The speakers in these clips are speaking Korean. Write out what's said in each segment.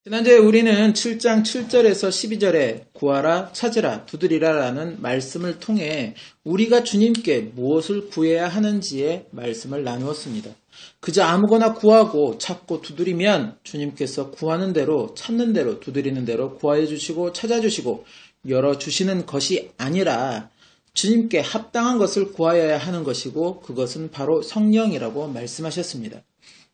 지난주에 우리는 7장 7절에서 12절에 구하라, 찾으라, 두드리라 라는 말씀을 통해 우리가 주님께 무엇을 구해야 하는지의 말씀을 나누었습니다. 그저 아무거나 구하고 찾고 두드리면 주님께서 구하는 대로, 찾는 대로, 두드리는 대로 구하여 주시고 찾아주시고 열어주시는 것이 아니라 주님께 합당한 것을 구하여야 하는 것이고 그것은 바로 성령이라고 말씀하셨습니다.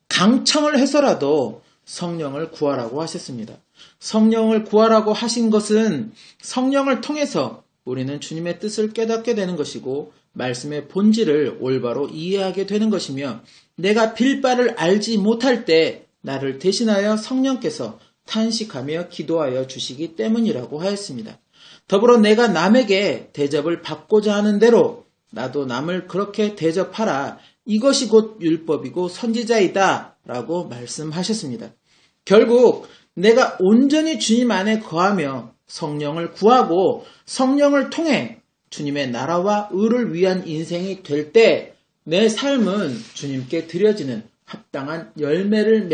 강청을 해서라도 성령을 구하라고 하셨습니다. 성령을 구하라고 하신 것은 성령을 통해서 우리는 주님의 뜻을 깨닫게 되는 것이고 말씀의 본질을 올바로 이해하게 되는 것이며 내가 빌 바를 알지 못할 때 나를 대신하여 성령께서 탄식하며 기도하여 주시기 때문이라고 하였습니다. 더불어 내가 남에게 대접을 받고자 하는 대로 나도 남을 그렇게 대접하라. 이것이 곧 율법이고 선지자이다 라고 말씀하셨습니다. 결국 내가 온전히 주님 안에 거하며 성령을 구하고 성령을 통해 주님의 나라와 의를 위한 인생이 될 때 내 삶은 주님께 드려지는 합당한 열매를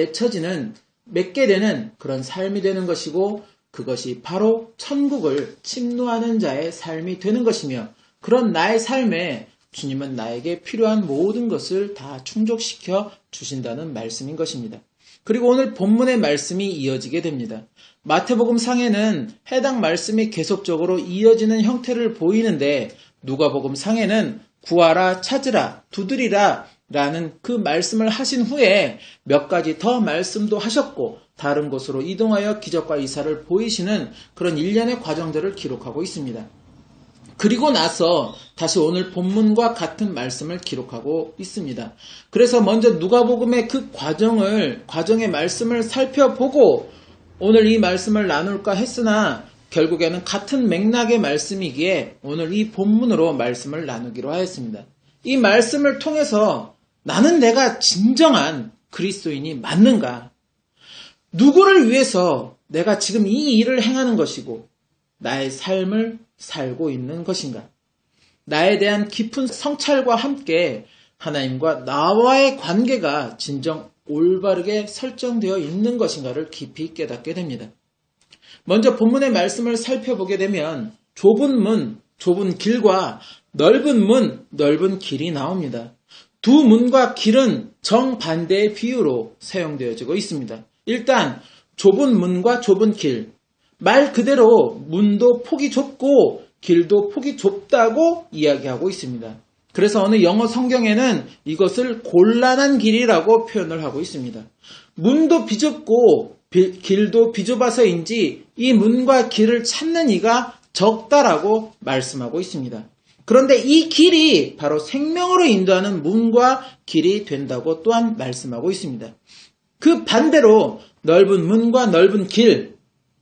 맺게 되는 그런 삶이 되는 것이고 그것이 바로 천국을 침노하는 자의 삶이 되는 것이며 그런 나의 삶에 주님은 나에게 필요한 모든 것을 다 충족시켜 주신다는 말씀인 것입니다. 그리고 오늘 본문의 말씀이 이어지게 됩니다. 마태복음 상에는 해당 말씀이 계속적으로 이어지는 형태를 보이는데 누가복음 상에는 구하라, 찾으라, 두드리라 라는 그 말씀을 하신 후에 몇 가지 더 말씀도 하셨고 다른 곳으로 이동하여 기적과 이사를 보이시는 그런 일련의 과정들을 기록하고 있습니다. 그리고 나서 다시 오늘 본문과 같은 말씀을 기록하고 있습니다. 그래서 먼저 누가복음의 그 과정의 말씀을 살펴보고 오늘 이 말씀을 나눌까 했으나 결국에는 같은 맥락의 말씀이기에 오늘 이 본문으로 말씀을 나누기로 하였습니다. 이 말씀을 통해서 나는 내가 진정한 그리스도인이 맞는가? 누구를 위해서 내가 지금 이 일을 행하는 것이고 나의 삶을 살고 있는 것인가? 나에 대한 깊은 성찰과 함께 하나님과 나와의 관계가 진정 올바르게 설정되어 있는 것인가를 깊이 깨닫게 됩니다. 먼저 본문의 말씀을 살펴보게 되면 좁은 문, 좁은 길과 넓은 문, 넓은 길이 나옵니다. 두 문과 길은 정반대의 비유로 사용되어지고 있습니다. 일단 좁은 문과 좁은 길, 말 그대로 문도 폭이 좁고 길도 폭이 좁다고 이야기하고 있습니다. 그래서 어느 영어 성경에는 이것을 곤란한 길이라고 표현을 하고 있습니다. 문도 비좁고 길도 비좁아서인지 이 문과 길을 찾는 이가 적다라고 말씀하고 있습니다. 그런데 이 길이 바로 생명으로 인도하는 문과 길이 된다고 또한 말씀하고 있습니다. 그 반대로 넓은 문과 넓은 길,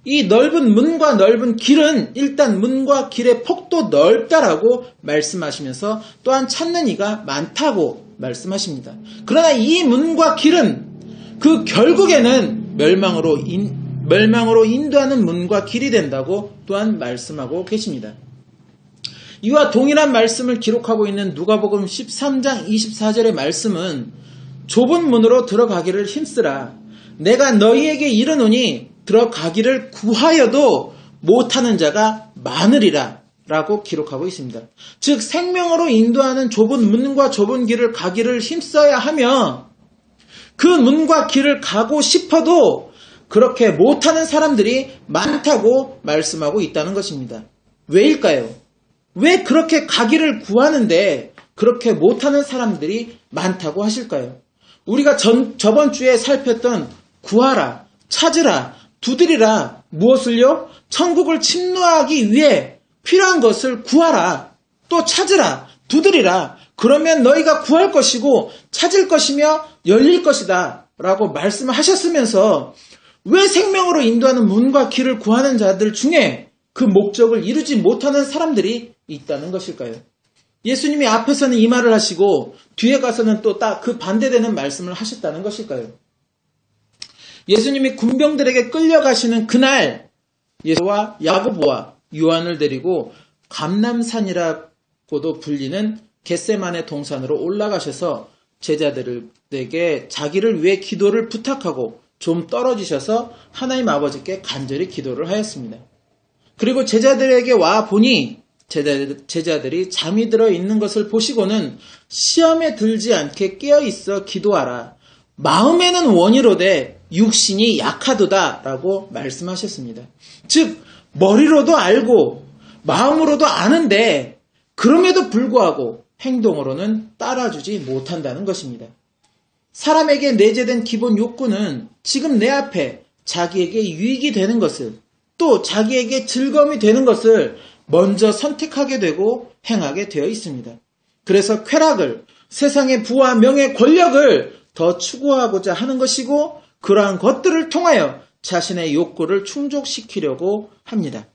이 넓은 문과 넓은 길은 일단 문과 길의 폭도 넓다라고 말씀하시면서 또한 찾는 이가 많다고 말씀하십니다. 그러나 이 문과 길은 그 결국에는 멸망으로 인도하는 문과 길이 된다고 또한 말씀하고 계십니다. 이와 동일한 말씀을 기록하고 있는 누가복음 13장 24절의 말씀은 좁은 문으로 들어가기를 힘쓰라. 내가 너희에게 이르노니 들어가기를 구하여도 못하는 자가 많으리라 라고 기록하고 있습니다. 즉 생명으로 인도하는 좁은 문과 좁은 길을 가기를 힘써야 하며 그 문과 길을 가고 싶어도 그렇게 못하는 사람들이 많다고 말씀하고 있다는 것입니다. 왜일까요? 왜 그렇게 가기를 구하는데 그렇게 못하는 사람들이 많다고 하실까요? 우리가 저번 주에 살폈던 구하라, 찾으라, 두드리라 무엇을요? 천국을 침노하기 위해 필요한 것을 구하라, 또 찾으라, 두드리라. 그러면 너희가 구할 것이고 찾을 것이며 열릴 것이다 라고 말씀을 하셨으면서 왜 생명으로 인도하는 문과 길을 구하는 자들 중에 그 목적을 이루지 못하는 사람들이 있다는 것일까요? 예수님이 앞에서는 이 말을 하시고 뒤에 가서는 또 딱 그 반대되는 말씀을 하셨다는 것일까요? 예수님이 군병들에게 끌려가시는 그날 예수와 야고보와 요한을 데리고 감람산이라고도 불리는 겟세마네 동산으로 올라가셔서 제자들에게 자기를 위해 기도를 부탁하고 좀 떨어지셔서 하나님 아버지께 간절히 기도를 하였습니다. 그리고 제자들에게 와 보니 제자들이 잠이 들어 있는 것을 보시고는 시험에 들지 않게 깨어 있어 기도하라. 마음에는 원이로되 육신이 약하도다 라고 말씀하셨습니다. 즉 머리로도 알고 마음으로도 아는데 그럼에도 불구하고 행동으로는 따라주지 못한다는 것입니다. 사람에게 내재된 기본 욕구는 지금 내 앞에 자기에게 유익이 되는 것을 또 자기에게 즐거움이 되는 것을 먼저 선택하게 되고 행하게 되어 있습니다. 그래서 쾌락을, 세상의 부와 명예, 권력을 더 추구하고자 하는 것이고 그러한 것들을 통하여 자신의 욕구를 충족시키려고 합니다.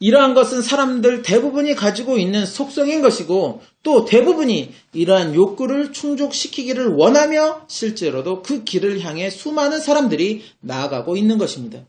이러한 것은 사람들 대부분이 가지고 있는 속성인 것이고 또 대부분이 이러한 욕구를 충족시키기를 원하며 실제로도 그 길을 향해 수많은 사람들이 나아가고 있는 것입니다.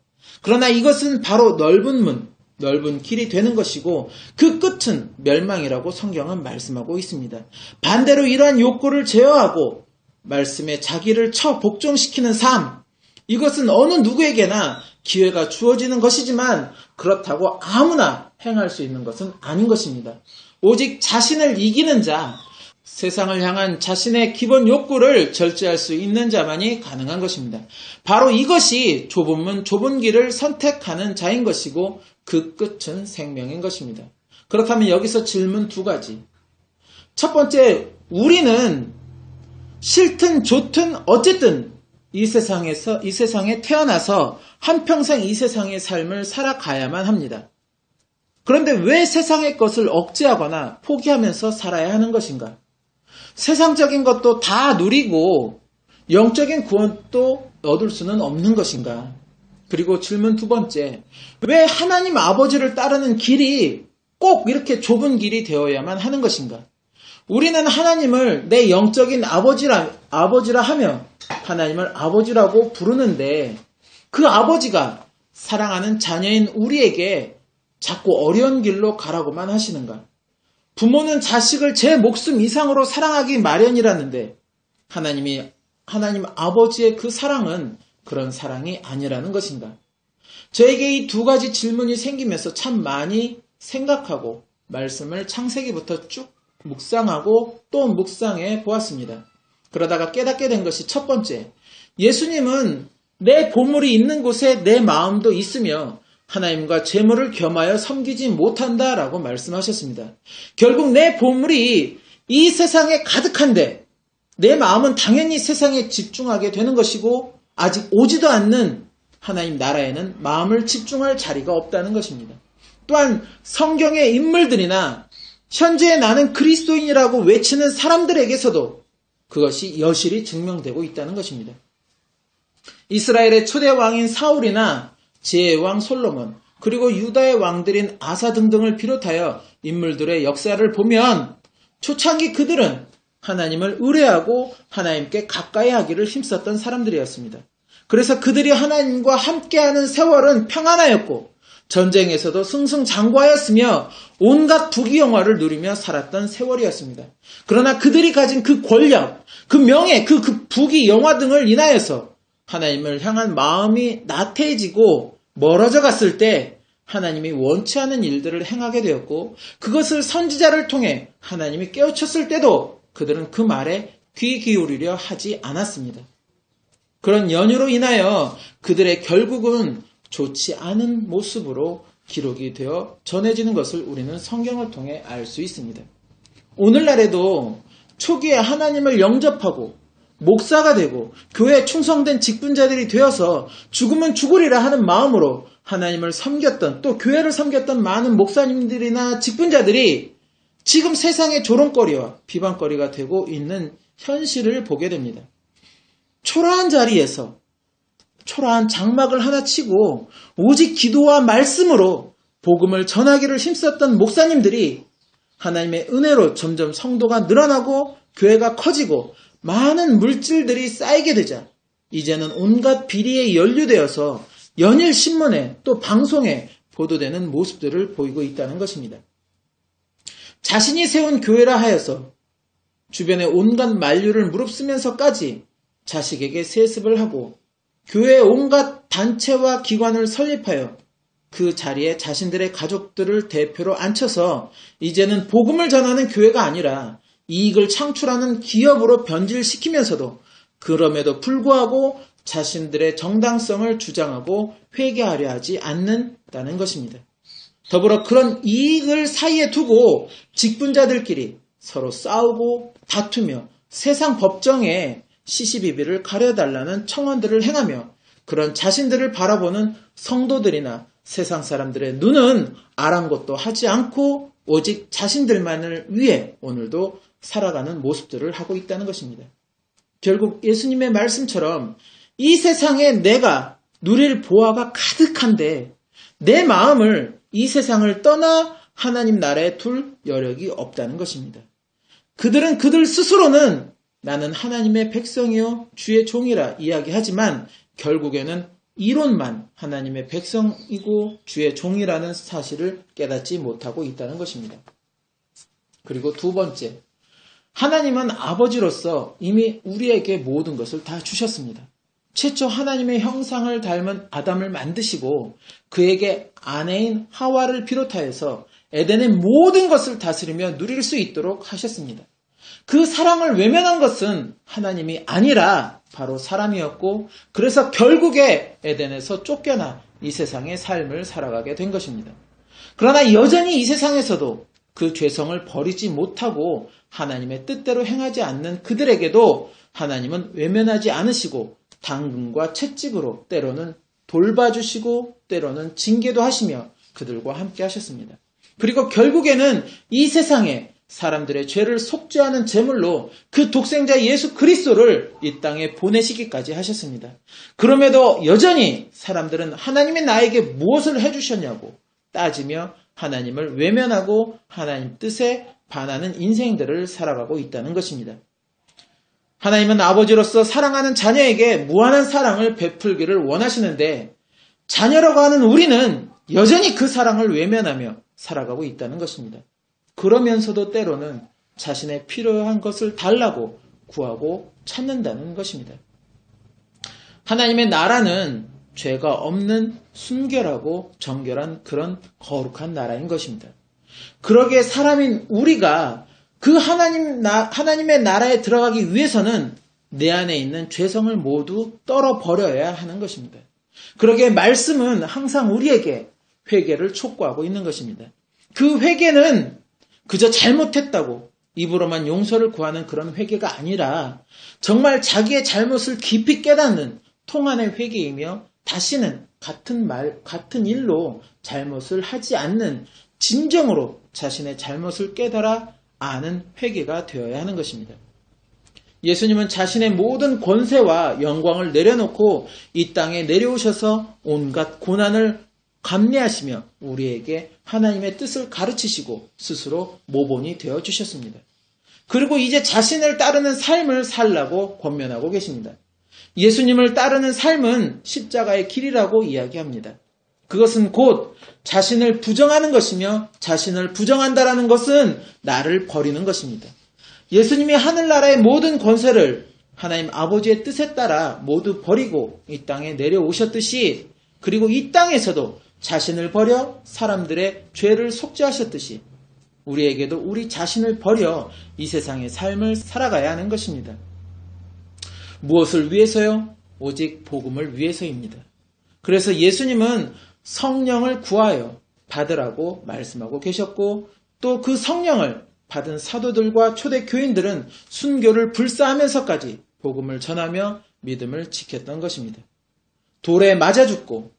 그러나 이것은 바로 넓은 길이 되는 것이고 그 끝은 멸망이라고 성경은 말씀하고 있습니다. 반대로 이러한 욕구를 제어하고 말씀에 자기를 복종시키는 삶, 이것은 어느 누구에게나 기회가 주어지는 것이지만 그렇다고 아무나 행할 수 있는 것은 아닌 것입니다. 오직 자신을 이기는 자, 세상을 향한 자신의 기본 욕구를 절제할 수 있는 자만이 가능한 것입니다. 바로 이것이 좁은 문, 좁은 길을 선택하는 자인 것이고 그 끝은 생명인 것입니다. 그렇다면 여기서 질문 두 가지. 첫 번째, 우리는 싫든 좋든 어쨌든 이 세상에 태어나서 한평생 이 세상의 삶을 살아가야만 합니다. 그런데 왜 세상의 것을 억제하거나 포기하면서 살아야 하는 것인가? 세상적인 것도 다 누리고 영적인 구원도 얻을 수는 없는 것인가? 그리고 질문 두 번째, 왜 하나님 아버지를 따르는 길이 꼭 이렇게 좁은 길이 되어야만 하는 것인가? 우리는 하나님을 내 영적인 아버지라 하며 하나님을 아버지라고 부르는데 그 아버지가 사랑하는 자녀인 우리에게 자꾸 어려운 길로 가라고만 하시는가? 부모는 자식을 제 목숨 이상으로 사랑하기 마련이라는데 하나님 아버지의 그 사랑은 그런 사랑이 아니라는 것인가? 저에게 이 두 가지 질문이 생기면서 참 많이 생각하고 말씀을 창세기부터 쭉 묵상하고 또 묵상해 보았습니다. 그러다가 깨닫게 된 것이 첫 번째, 예수님은 내 보물이 있는 곳에 내 마음도 있으며 하나님과 재물을 겸하여 섬기지 못한다라고 말씀하셨습니다. 결국 내 보물이 이 세상에 가득한데 내 마음은 당연히 세상에 집중하게 되는 것이고 아직 오지도 않는 하나님 나라에는 마음을 집중할 자리가 없다는 것입니다. 또한 성경의 인물들이나 현재 나는 그리스도인이라고 외치는 사람들에게서도 그것이 여실히 증명되고 있다는 것입니다. 이스라엘의 초대 왕인 사울이나 지혜의 왕 솔로몬, 그리고 유다의 왕들인 아사 등등을 비롯하여 인물들의 역사를 보면 초창기 그들은 하나님을 의뢰하고 하나님께 가까이 하기를 힘썼던 사람들이었습니다. 그래서 그들이 하나님과 함께하는 세월은 평안하였고 전쟁에서도 승승장구하였으며 온갖 부귀영화를 누리며 살았던 세월이었습니다. 그러나 그들이 가진 그 권력, 그 명예, 그 부귀영화 등을 인하여서 하나님을 향한 마음이 나태해지고 멀어져 갔을 때 하나님이 원치 않은 일들을 행하게 되었고 그것을 선지자를 통해 하나님이 깨우쳤을 때도 그들은 그 말에 귀 기울이려 하지 않았습니다. 그런 연유로 인하여 그들의 결국은 좋지 않은 모습으로 기록이 되어 전해지는 것을 우리는 성경을 통해 알 수 있습니다. 오늘날에도 초기에 하나님을 영접하고 목사가 되고 교회에 충성된 직분자들이 되어서 죽으면 죽으리라 하는 마음으로 하나님을 섬겼던 또 교회를 섬겼던 많은 목사님들이나 직분자들이 지금 세상의 조롱거리와 비방거리가 되고 있는 현실을 보게 됩니다. 초라한 자리에서 초라한 장막을 하나 치고 오직 기도와 말씀으로 복음을 전하기를 힘썼던 목사님들이 하나님의 은혜로 점점 성도가 늘어나고 교회가 커지고 많은 물질들이 쌓이게 되자 이제는 온갖 비리에 연루되어서 연일 신문에 또 방송에 보도되는 모습들을 보이고 있다는 것입니다. 자신이 세운 교회라 하여서 주변의 온갖 만류를 무릅쓰면서까지 자식에게 세습을 하고 교회 온갖 단체와 기관을 설립하여 그 자리에 자신들의 가족들을 대표로 앉혀서 이제는 복음을 전하는 교회가 아니라 이익을 창출하는 기업으로 변질시키면서도 그럼에도 불구하고 자신들의 정당성을 주장하고 회개하려 하지 않는다는 것입니다. 더불어 그런 이익을 사이에 두고 직분자들끼리 서로 싸우고 다투며 세상 법정에 시시비비를 가려달라는 청원들을 행하며 그런 자신들을 바라보는 성도들이나 세상 사람들의 눈은 아랑곳도 하지 않고 오직 자신들만을 위해 오늘도 살아가는 모습들을 하고 있다는 것입니다. 결국 예수님의 말씀처럼 이 세상에 내가 누릴 보화가 가득한데 내 마음을 이 세상을 떠나 하나님 나라에 둘 여력이 없다는 것입니다. 그들은 그들 스스로는 나는 하나님의 백성이요 주의 종이라 이야기하지만 결국에는 이론만 하나님의 백성이고 주의 종이라는 사실을 깨닫지 못하고 있다는 것입니다. 그리고 두 번째, 하나님은 아버지로서 이미 우리에게 모든 것을 다 주셨습니다. 최초 하나님의 형상을 닮은 아담을 만드시고 그에게 아내인 하와를 비롯하여서 에덴의 모든 것을 다스리며 누릴 수 있도록 하셨습니다. 그 사랑을 외면한 것은 하나님이 아니라 바로 사람이었고 그래서 결국에 에덴에서 쫓겨나 이 세상의 삶을 살아가게 된 것입니다. 그러나 여전히 이 세상에서도 그 죄성을 버리지 못하고 하나님의 뜻대로 행하지 않는 그들에게도 하나님은 외면하지 않으시고 당근과 채찍으로 때로는 돌봐주시고 때로는 징계도 하시며 그들과 함께 하셨습니다. 그리고 결국에는 이 세상에 사람들의 죄를 속죄하는 제물로 그 독생자 예수 그리스도를 이 땅에 보내시기까지 하셨습니다. 그럼에도 여전히 사람들은 하나님이 나에게 무엇을 해주셨냐고 따지며 하나님을 외면하고 하나님 뜻에 반하는 인생들을 살아가고 있다는 것입니다. 하나님은 아버지로서 사랑하는 자녀에게 무한한 사랑을 베풀기를 원하시는데 자녀라고 하는 우리는 여전히 그 사랑을 외면하며 살아가고 있다는 것입니다. 그러면서도 때로는 자신의 필요한 것을 달라고 구하고 찾는다는 것입니다. 하나님의 나라는 죄가 없는 순결하고 정결한 그런 거룩한 나라인 것입니다. 그러기에 사람인 우리가 그 하나님의 나라에 들어가기 위해서는 내 안에 있는 죄성을 모두 떨어버려야 하는 것입니다. 그러기에 말씀은 항상 우리에게 회개를 촉구하고 있는 것입니다. 그 회개는 그저 잘못했다고 입으로만 용서를 구하는 그런 회개가 아니라 정말 자기의 잘못을 깊이 깨닫는 통안의 회개이며 다시는 같은 일로 잘못을 하지 않는 진정으로 자신의 잘못을 깨달아 아는 회개가 되어야 하는 것입니다. 예수님은 자신의 모든 권세와 영광을 내려놓고 이 땅에 내려오셔서 온갖 고난을 감내하시며 우리에게 하나님의 뜻을 가르치시고 스스로 모본이 되어주셨습니다. 그리고 이제 자신을 따르는 삶을 살라고 권면하고 계십니다. 예수님을 따르는 삶은 십자가의 길이라고 이야기합니다. 그것은 곧 자신을 부정하는 것이며 자신을 부정한다라는 것은 나를 버리는 것입니다. 예수님이 하늘나라의 모든 권세를 하나님 아버지의 뜻에 따라 모두 버리고 이 땅에 내려오셨듯이 그리고 이 땅에서도 자신을 버려 사람들의 죄를 속죄하셨듯이 우리에게도 우리 자신을 버려 이 세상의 삶을 살아가야 하는 것입니다. 무엇을 위해서요? 오직 복음을 위해서입니다. 그래서 예수님은 성령을 구하여 받으라고 말씀하고 계셨고 또 그 성령을 받은 사도들과 초대 교인들은 순교를 불사하면서까지 복음을 전하며 믿음을 지켰던 것입니다. 돌에 맞아 죽고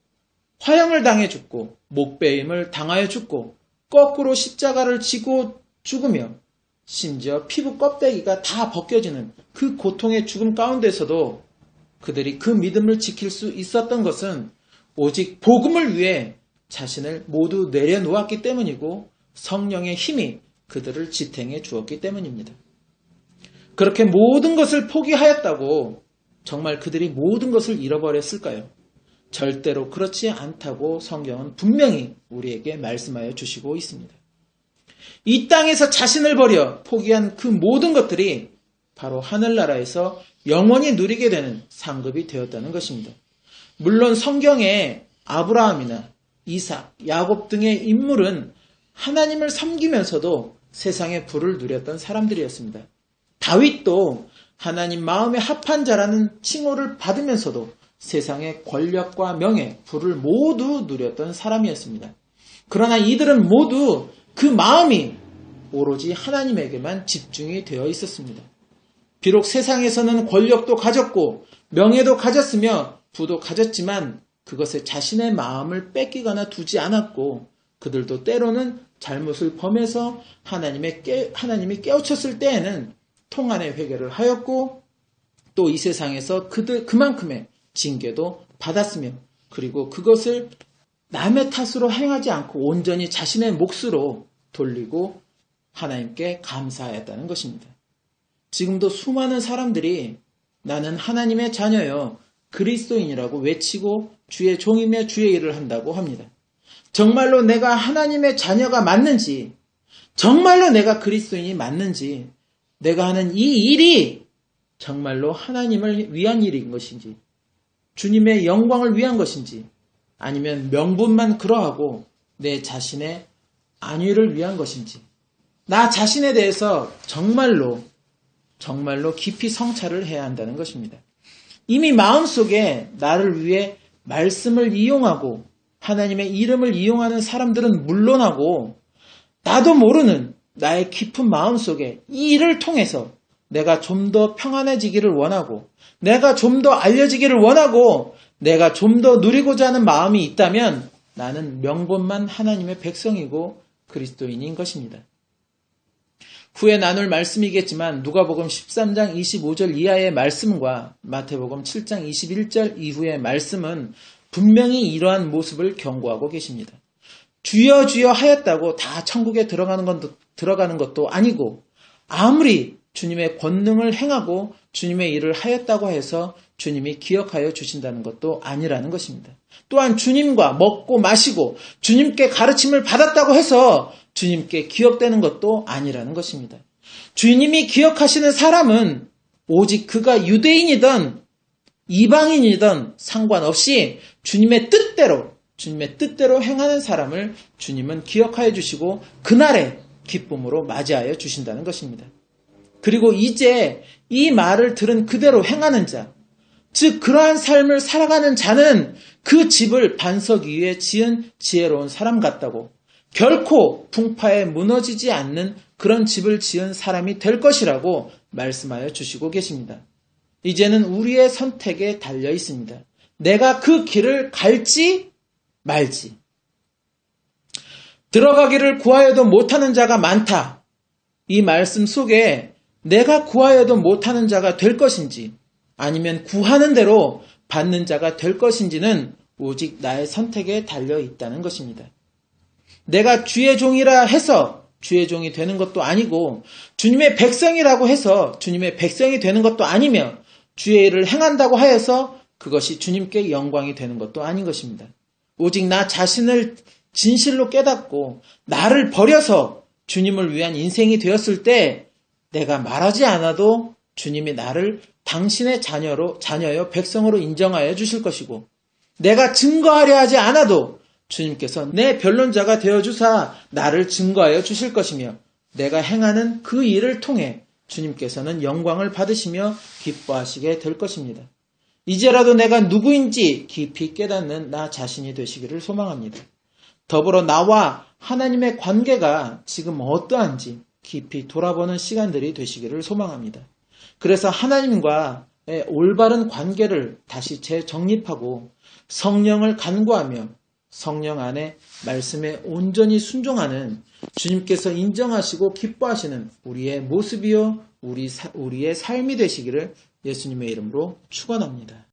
화형을 당해 죽고 목베임을 당하여 죽고 거꾸로 십자가를 지고 죽으며 심지어 피부 껍데기가 다 벗겨지는 그 고통의 죽음 가운데서도 그들이 그 믿음을 지킬 수 있었던 것은 오직 복음을 위해 자신을 모두 내려놓았기 때문이고 성령의 힘이 그들을 지탱해 주었기 때문입니다. 그렇게 모든 것을 포기하였다고 정말 그들이 모든 것을 잃어버렸을까요? 절대로 그렇지 않다고 성경은 분명히 우리에게 말씀하여 주시고 있습니다. 이 땅에서 자신을 버려 포기한 그 모든 것들이 바로 하늘나라에서 영원히 누리게 되는 상급이 되었다는 것입니다. 물론 성경에 아브라함이나 이삭, 야곱 등의 인물은 하나님을 섬기면서도 세상의 부를 누렸던 사람들이었습니다. 다윗도 하나님 마음에 합한 자라는 칭호를 받으면서도 세상의 권력과 명예, 부를 모두 누렸던 사람이었습니다. 그러나 이들은 모두 그 마음이 오로지 하나님에게만 집중이 되어 있었습니다. 비록 세상에서는 권력도 가졌고 명예도 가졌으며 부도 가졌지만 그것에 자신의 마음을 뺏기거나 두지 않았고 그들도 때로는 잘못을 범해서 하나님이 깨우쳤을 때에는 통안의 회개를 하였고 또 이 세상에서 그만큼의 징계도 받았으며 그리고 그것을 남의 탓으로 행하지 않고 온전히 자신의 몫으로 돌리고 하나님께 감사하였다는 것입니다. 지금도 수많은 사람들이 나는 하나님의 자녀여 그리스도인이라고 외치고 주의 종이며 주의 일을 한다고 합니다. 정말로 내가 하나님의 자녀가 맞는지, 정말로 내가 그리스도인이 맞는지, 내가 하는 이 일이 정말로 하나님을 위한 일인 것인지, 주님의 영광을 위한 것인지, 아니면 명분만 그러하고 내 자신의 안위를 위한 것인지, 나 자신에 대해서 정말로 깊이 성찰을 해야 한다는 것입니다. 이미 마음속에 나를 위해 말씀을 이용하고 하나님의 이름을 이용하는 사람들은 물론하고 나도 모르는 나의 깊은 마음속에 이 일을 통해서 내가 좀 더 평안해지기를 원하고 내가 좀 더 알려지기를 원하고 내가 좀 더 누리고자 하는 마음이 있다면 나는 명분만 하나님의 백성이고 그리스도인인 것입니다. 후에 나눌 말씀이겠지만 누가복음 13장 25절 이하의 말씀과 마태복음 7장 21절 이후의 말씀은 분명히 이러한 모습을 경고하고 계십니다. 주여 주여 하였다고 다 천국에 들어가는 것도 아니고 아무리 주님의 권능을 행하고 주님의 일을 하였다고 해서 주님이 기억하여 주신다는 것도 아니라는 것입니다. 또한 주님과 먹고 마시고 주님께 가르침을 받았다고 해서 주님께 기억되는 것도 아니라는 것입니다. 주님이 기억하시는 사람은 오직 그가 유대인이든 이방인이든 상관없이 주님의 뜻대로 행하는 사람을 주님은 기억하여 주시고 그날의 기쁨으로 맞이하여 주신다는 것입니다. 그리고 이제 이 말을 들은 그대로 행하는 자, 즉 그러한 삶을 살아가는 자는 그 집을 반석 위에 지은 지혜로운 사람 같다고 결코 풍파에 무너지지 않는 그런 집을 지은 사람이 될 것이라고 말씀하여 주시고 계십니다. 이제는 우리의 선택에 달려 있습니다. 내가 그 길을 갈지 말지. 들어가기를 구하여도 못하는 자가 많다. 이 말씀 속에 내가 구하여도 못하는 자가 될 것인지 아니면 구하는 대로 받는 자가 될 것인지는 오직 나의 선택에 달려 있다는 것입니다. 내가 주의 종이라 해서 주의 종이 되는 것도 아니고 주님의 백성이라고 해서 주님의 백성이 되는 것도 아니며 주의 일을 행한다고 하여서 그것이 주님께 영광이 되는 것도 아닌 것입니다. 오직 나 자신을 진실로 깨닫고 나를 버려서 주님을 위한 인생이 되었을 때 내가 말하지 않아도 주님이 나를 당신의 자녀여 백성으로 인정하여 주실 것이고 내가 증거하려 하지 않아도 주님께서 내 변론자가 되어주사 나를 증거하여 주실 것이며 내가 행하는 그 일을 통해 주님께서는 영광을 받으시며 기뻐하시게 될 것입니다. 이제라도 내가 누구인지 깊이 깨닫는 나 자신이 되시기를 소망합니다. 더불어 나와 하나님의 관계가 지금 어떠한지 깊이 돌아보는 시간들이 되시기를 소망합니다. 그래서 하나님과의 올바른 관계를 다시 재정립하고 성령을 간구하며 성령 안에 말씀에 온전히 순종하는 주님께서 인정하시고 기뻐하시는 우리의 모습이요 우리의 삶이 되시기를 예수님의 이름으로 축원합니다.